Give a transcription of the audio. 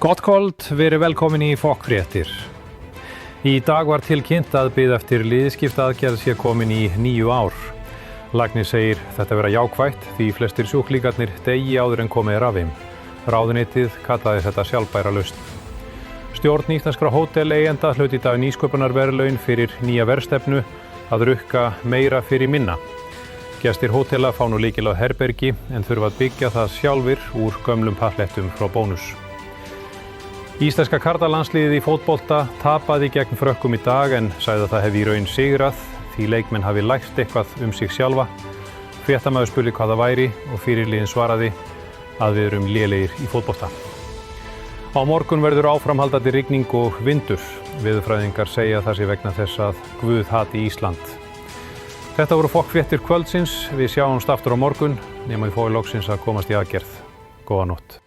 Gott kvöld, verið velkomin í Fokkfréttir. Í dag var tilkynnt að bið eftir liðskiptaaðgerð sé komin í 9 ár. Læknir segir þetta vera jákvætt því flestir sjúklingarnir degi áður en komið af þeim. Ráðuneytið kallaði þetta sjálfbæra lausn. Stjórn íslenskra hóteleigenda hlaut í dag nýsköpunarverðlaun fyrir nýja verðstefnu að rukka meira fyrir minna. Gestir hótela fá nú lykil á herbergi en þurfa að byggja það sjálfir úr gömlum pallettum frá Bónus. Íslenska karlalandsliðið í fótbolta tapaði gegn Frökkum í dag en sagði að það hefði í raun sigrað því leikmenn hafi lært eitthvað sig sjálfa. Fréttamaður spurði hvað það væri og fyrirliðinn svaraði að við erum lélegir í fótbolta. Á morgun verður áframhaldandi rigning og vindur. Veðurfræðingar segja það sé vegna þess að Guð hati Ísland. Þetta voru Fokkfréttir kvöldsins. Við sjáumst aftur á morgun nema við fái loksins að komast í aðgerð. Góða nótt.